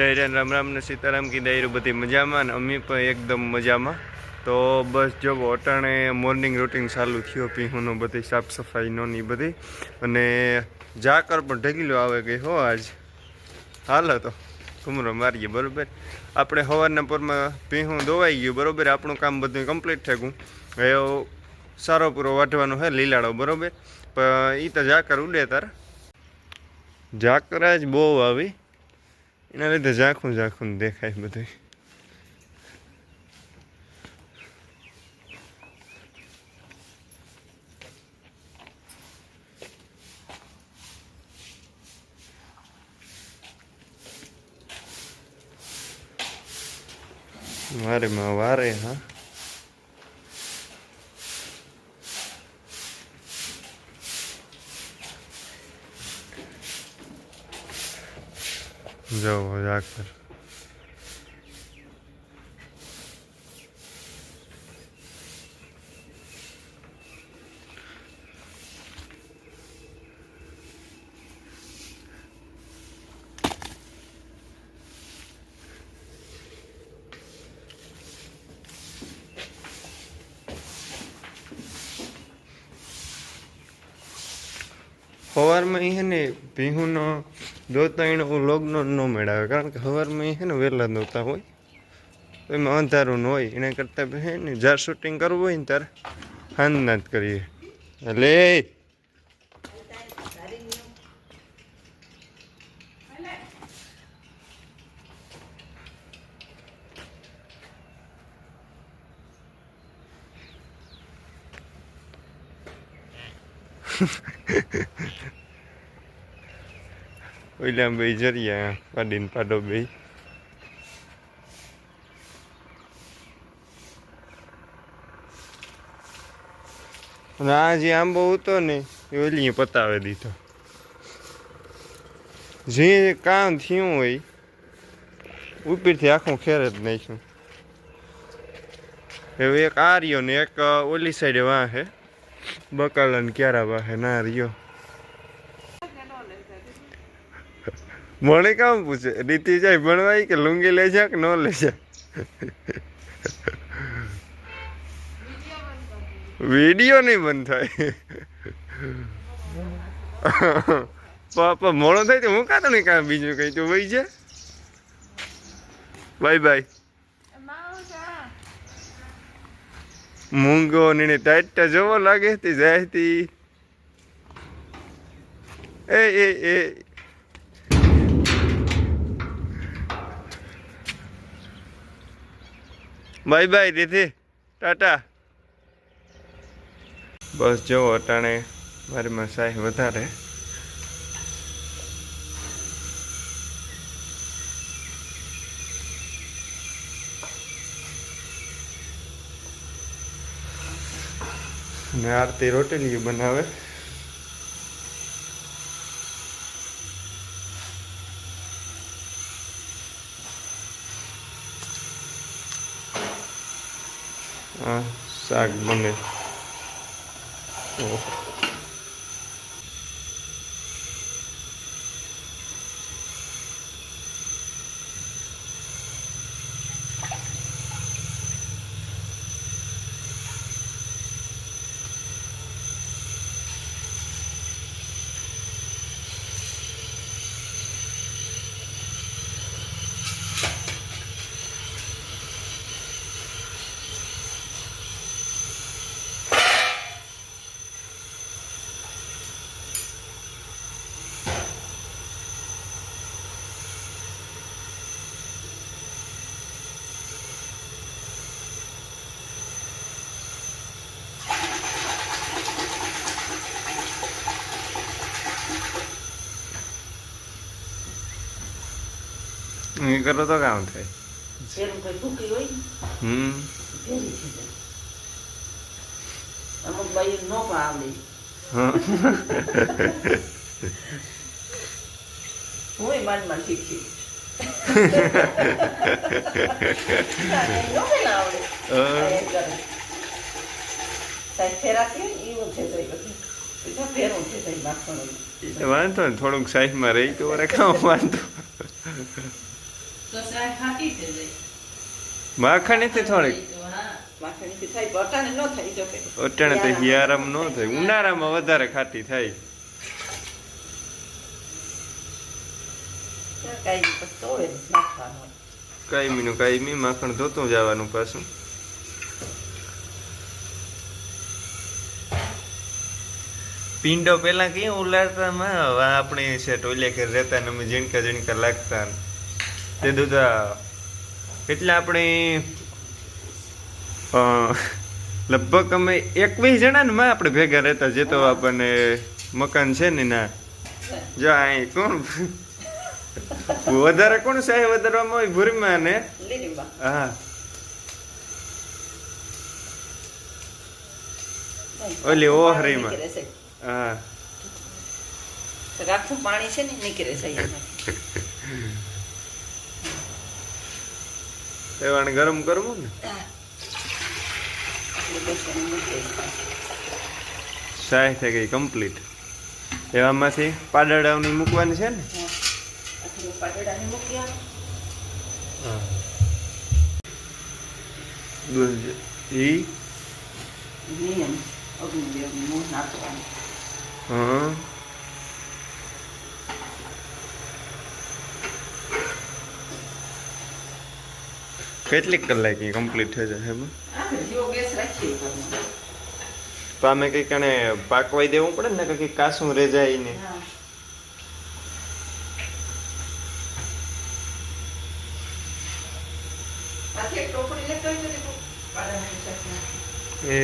જયરામ રામ રામ ને સીતારામ કી દાયરો બધી મજામાં ને અમે પણ એકદમ મજામાં। તો બસ જો અટાણે મોર્નિંગ રૂટીન ચાલુ થયો પીહુંનો બધી સાફ સફાઈનો ની બધી અને ઝાકર પણ ઢગીલો આવે ગઈ હો આજ હાલો તો ઘૂમરો મારીએ બરાબર। આપણે સવારના પોરમાં પીહું ધોવાઈ ગયું બરાબર, આપણું કામ બધું કમ્પ્લીટ થઈ ગયું। હવે સારો પૂરો વાઢવાનો હે લીલાડો બરાબર, પણ એ તો ઝાકર ઉડે તાર ઝાકર જ બહુ આવી એના લીધે ઝાંખું ઝાંખું દેખાય બધું। વારે માં વારે હા જો ઝાકર સવારમાં એ છે ને ભીહુંનો દોતા એને લોગનો ન મેળાવે, કારણ કે સવારમાં એ છે ને વહેલા દોતા હોય તો એમાં અંધારું ન હોય, એના કરતાં છે ને જાર શૂટિંગ કરવું હોય ને ત્યારે હાંજના જ કરીએ। એટલે ઓલા બે જરિયા પાડીને પાડો બે અને આ જે આંબો હતો ને એ ઓલી પતાવી દીધો। જે કામ થયું હોય ઉપરથી આખું ખેર જ નાખ્યું। હવે એક આ રહ્યો ને એક ઓલી સાઈડે વાહે બકાલા ને ક્યારા વાહે ના રહ્યો। મને કામ પૂછે રીતિ જાય ભણવાય કે લુંગી લઈ જા કે ન લઈ જા? વિડીયો નહીં બંધ થાય પાપા મોડો થાય તો હું કાતો નહીં કામ બીજું કઈ તો વહી જાય। બાય બાય મૂંગો ને ટાઈટ જોવો લાગે તે જાય તી એ બાય બાય દીદી ટાટા। બસ જો અટાણે મારીમાં સાહી વધારે ને આરતી રોટલી બનાવે। હા શાક બને એ કરો તો કામ થાય। અમુક બાઈ નો પણ આવડે હું માન માન શીખી વાંધો ને થોડુંક સાઈડમાં રહી તો કામ વાંધો તો શાક ખાટી થઈ જાય. માખણીથી થોડીક તો હા. માખણીથી થાય તો અટાણે ન થઈ શકે. અટાણે તો હિયારામાં ન થાય, ઉનાળામાં વધારે ખાટી થાય. કાંઈ પછી તોડે જ નાખવાનું. કાયમીનું કાયમી માખણ ધોતું જવાનું પાછું. પિંડો પેલા ક્યાં ઉલાડતા માં, હવે આપણે છે ટોલે ઘર રહેતા ને અમે ઝીણકા લાગતા ને. તે દુધા એટલે આપણે લગભગ અમે 21 જણા ને માં આપણે ભેગા રહેતા. જે તો આપણને મકાન છે ને ના જો અહીં કોણ વધારે કોણ સાહેબ વધારવામાં હોય ભૂરીમાં ને લીલીમાં. હા ઓલી ઓહરીમાં. નીકળે છે. હા આખું પાણી છે ને નીકળે છે એમાંથી. એવાને ગરમ કરવું ને એટલે બેસવાનું મૂકી દઈશું. સાય થઈ ગઈ કમ્પ્લીટ. એવામાંથી પાડડાવની મૂકવાની છે ને. હા. આટલું પાટડાને મૂકી આવો. ઈ નિયમ અગ્નિદેવનું મોં નાખવાનું. હા કેટલીક કલાક કમ્પ્લીટ થઈ જાય એમાં. આપણે જેવો ગેસ રાખીએ ઘરમાં. તો આમે કંઈક એને પાકવાઈ દેવું પડે ને, કંઈક કાસું રેજાય ને. હા. આથી એક ટોપડી લેતો હોય તો પાડાની શાક નાખી. એ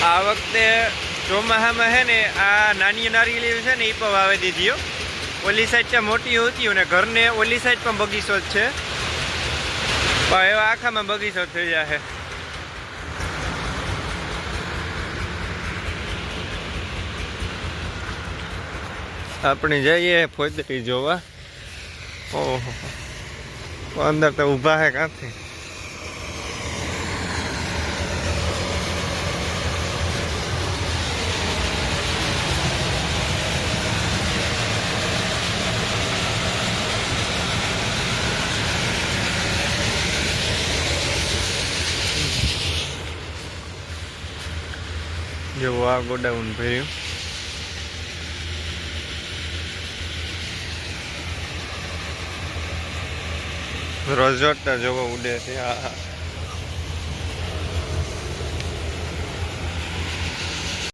આ વખતે ચોમાસામાં છે ને આ નાની નારિયેળી છે ને એ પણ વાવી દીધી. ઓલી સાઈડ ત્યાં મોટી હોતી ને ઘરને ઓલી સાઈડ પણ બગીચો જ છે, પણ એવા આખામાં બગીચો થઈ જાય. આપણે જઈએ ફોજરી જોવા. ઓહો અંદર તો ઊભા હે કાંથી. જેવો આ ગોડાઉન ભર્યું. રોઝોટા જોવો ઉડે છે. આ